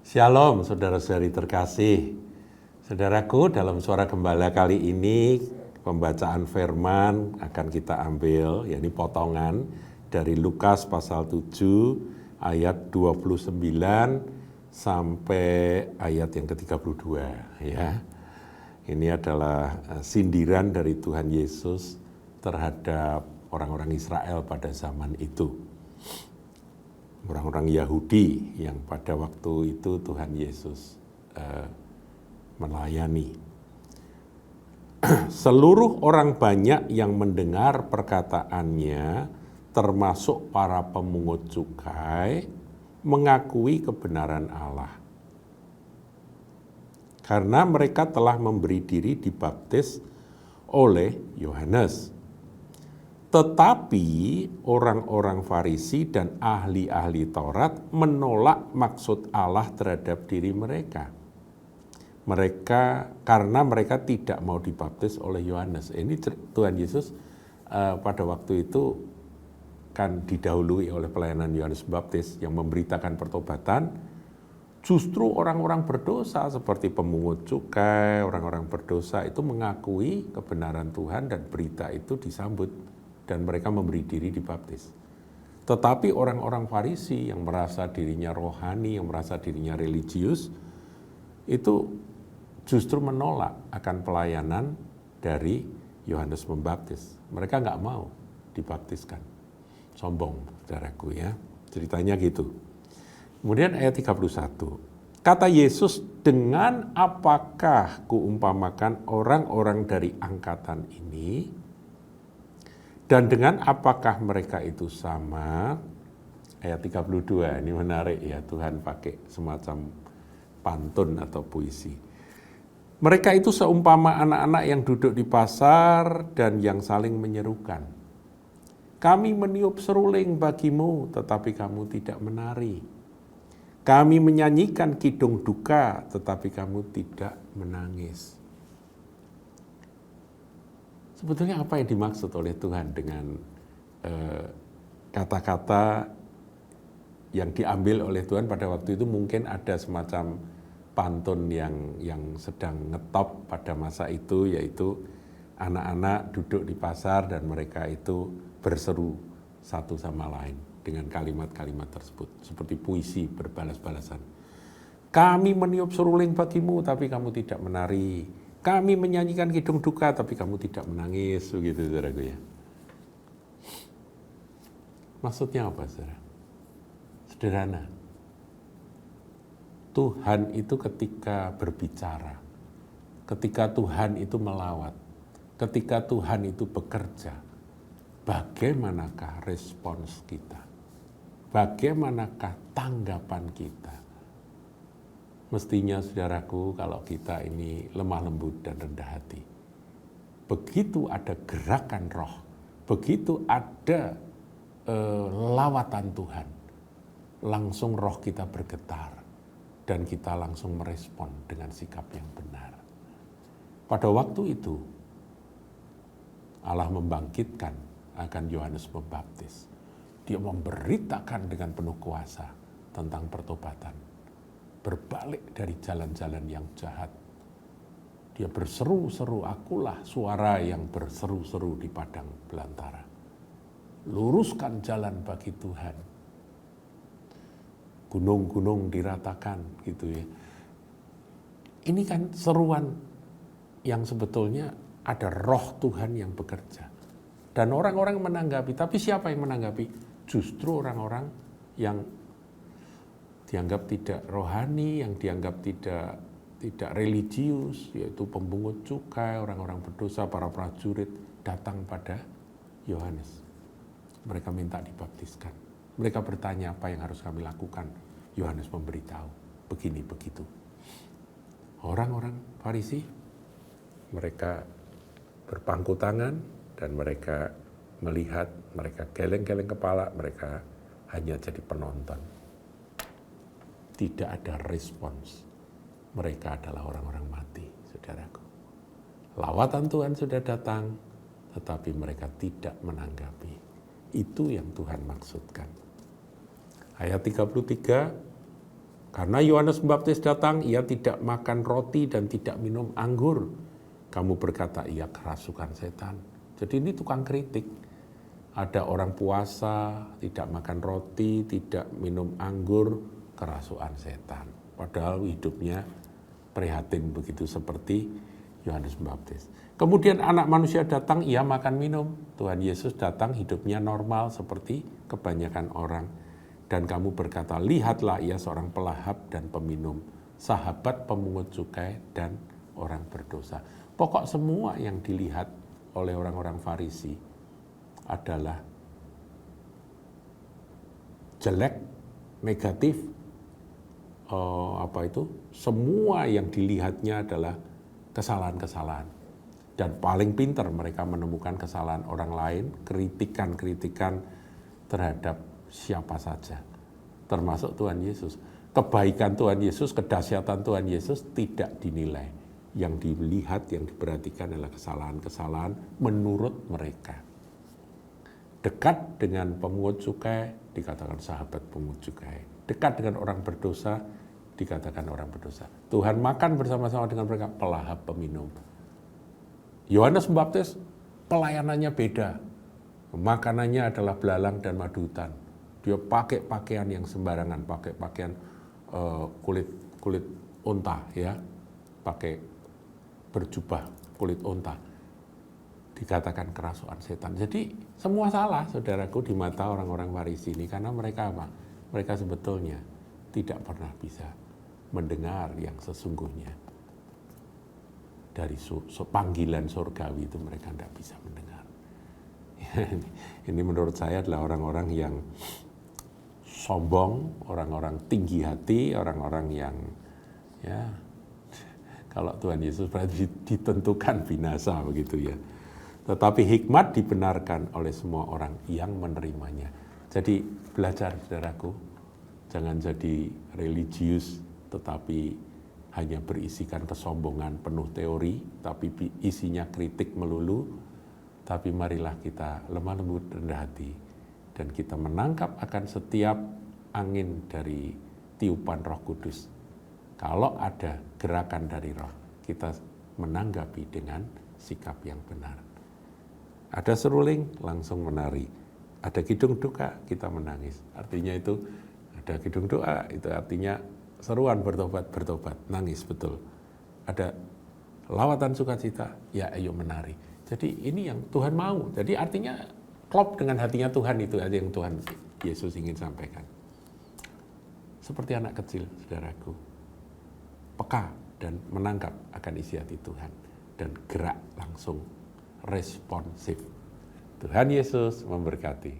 Shalom saudara-saudari terkasih. Saudaraku, dalam Suara Gembala kali ini pembacaan firman akan kita ambil, yakni potongan dari Lukas pasal 7 ayat 29 sampai ayat yang ke-32 ya. Ini adalah sindiran dari Tuhan Yesus terhadap orang-orang Israel pada zaman itu. Orang-orang Yahudi yang pada waktu itu Tuhan Yesus melayani. Seluruh orang banyak yang mendengar perkataannya, termasuk para pemungut cukai, mengakui kebenaran Allah. Karena mereka telah memberi diri dibaptis oleh Yohanes. Tetapi orang-orang Farisi dan ahli-ahli Taurat menolak maksud Allah terhadap diri mereka. Karena mereka tidak mau dibaptis oleh Yohanes. Ini Tuhan Yesus pada waktu itu kan didahului oleh pelayanan Yohanes Pembaptis yang memberitakan pertobatan. Justru orang-orang berdosa seperti pemungut cukai, orang-orang berdosa itu mengakui kebenaran Tuhan dan berita itu disambut. Dan mereka memberi diri dibaptis. Tetapi orang-orang Farisi yang merasa dirinya rohani, yang merasa dirinya religius, itu justru menolak akan pelayanan dari Yohanes Pembaptis. Mereka nggak mau dibaptiskan. Sombong, saudaraku ya. Ceritanya gitu. Kemudian ayat 31. Kata Yesus, dengan apakah kuumpamakan orang-orang dari angkatan ini? Dan dengan apakah mereka itu sama? Ayat 32, ini menarik ya, Tuhan pakai semacam pantun atau puisi. Mereka itu seumpama anak-anak yang duduk di pasar dan yang saling menyerukan. Kami meniup seruling bagimu, tetapi kamu tidak menari. Kami menyanyikan kidung duka, tetapi kamu tidak menangis. Sebetulnya apa yang dimaksud oleh Tuhan dengan kata-kata yang diambil oleh Tuhan pada waktu itu? Mungkin ada semacam pantun yang sedang ngetop pada masa itu, yaitu anak-anak duduk di pasar dan mereka itu berseru satu sama lain dengan kalimat-kalimat tersebut. Seperti puisi berbalas-balasan. Kami meniup seruling bagimu tapi kamu tidak menari. Kami menyanyikan kidung duka, tapi kamu tidak menangis, begitu saudaraku ya. Maksudnya apa, saudara? Sederhana. Tuhan itu ketika berbicara, ketika Tuhan itu melawat, ketika Tuhan itu bekerja, bagaimanakah respons kita? Bagaimanakah tanggapan kita? Mestinya saudaraku kalau kita ini lemah lembut dan rendah hati. Begitu ada gerakan roh, begitu ada lawatan Tuhan, langsung roh kita bergetar dan kita langsung merespon dengan sikap yang benar. Pada waktu itu Allah membangkitkan akan Yohanes Pembaptis. Dia memberitakan dengan penuh kuasa tentang pertobatan. Berbalik dari jalan-jalan yang jahat. Dia berseru-seru, akulah suara yang berseru-seru di padang belantara. Luruskan jalan bagi Tuhan. Gunung-gunung diratakan gitu ya. Ini kan seruan yang sebetulnya ada roh Tuhan yang bekerja. Dan orang-orang menanggapi, tapi siapa yang menanggapi? Justru orang-orang yang dianggap tidak rohani, yang dianggap tidak religius, yaitu pemungut cukai, orang-orang berdosa, para prajurit datang pada Yohanes. Mereka minta dibaptiskan. Mereka bertanya apa yang harus kami lakukan. Yohanes memberitahu, begini begitu. Orang-orang Farisi, mereka berpangku tangan dan mereka melihat, mereka geleng-geleng kepala, mereka hanya jadi penonton. Tidak ada respons. Mereka adalah orang-orang mati, saudaraku. Lawatan Tuhan sudah datang, tetapi mereka tidak menanggapi. Itu yang Tuhan maksudkan. Ayat 33, Karena Yohanes Pembaptis datang, ia tidak makan roti dan tidak minum anggur. Kamu berkata, ia kerasukan setan. Jadi ini tukang kritik. Ada orang puasa, tidak makan roti, tidak minum anggur, kerasukan setan. Padahal hidupnya prihatin begitu seperti Yohanes Pembaptis. Kemudian anak manusia datang, ia makan minum. Tuhan Yesus datang, hidupnya normal seperti kebanyakan orang. Dan kamu berkata, lihatlah ia seorang pelahap dan peminum, sahabat pemungut cukai dan orang berdosa. Pokok semua yang dilihat oleh orang-orang Farisi adalah jelek, negatif, semua yang dilihatnya adalah kesalahan-kesalahan. Dan paling pintar mereka menemukan kesalahan orang lain, kritikan-kritikan terhadap siapa saja, termasuk Tuhan Yesus. Kebaikan Tuhan Yesus, kedahsyatan Tuhan Yesus tidak dinilai. Yang dilihat, yang diperhatikan adalah kesalahan-kesalahan menurut mereka. Dekat dengan pemungut cukai, dikatakan sahabat pemungut cukai. Dekat dengan orang berdosa, dikatakan orang berdosa. Tuhan makan bersama-sama dengan mereka, pelahap peminum. Yohanes Pembaptis, pelayanannya beda. Makanannya adalah belalang dan madu hutan. Dia pakai pakaian yang sembarangan, pakai pakaian kulit unta, ya, pakai berjubah kulit unta. Dikatakan kerasukan setan. Jadi semua salah, saudaraku, di mata orang-orang Farisi ini, karena mereka apa? Mereka sebetulnya tidak pernah bisa mendengar yang sesungguhnya. Dari panggilan surgawi itu mereka tidak bisa mendengar. Ini menurut saya adalah orang-orang yang sombong, orang-orang tinggi hati, orang-orang yang ya kalau Tuhan Yesus berarti ditentukan binasa begitu ya. Tetapi hikmat dibenarkan oleh semua orang yang menerimanya. Jadi belajar, saudaraku, jangan jadi religius tetapi hanya berisikan kesombongan penuh teori, tapi isinya kritik melulu. Tapi marilah kita lemah lembut, rendah hati, dan kita menangkap akan setiap angin dari tiupan Roh Kudus. Kalau ada gerakan dari Roh, kita menanggapi dengan sikap yang benar. Ada seruling, langsung menari. Ada kidung duka, kita menangis. Artinya itu, ada kidung doa, itu artinya seruan bertobat, nangis betul. Ada lawatan sukacita, ya ayo menari. Jadi ini yang Tuhan mau. Jadi artinya klop dengan hatinya Tuhan, itu aja yang Tuhan Yesus ingin sampaikan. Seperti anak kecil, saudaraku, peka dan menangkap akan isi hati Tuhan dan gerak langsung responsif. Tuhan Yesus memberkati.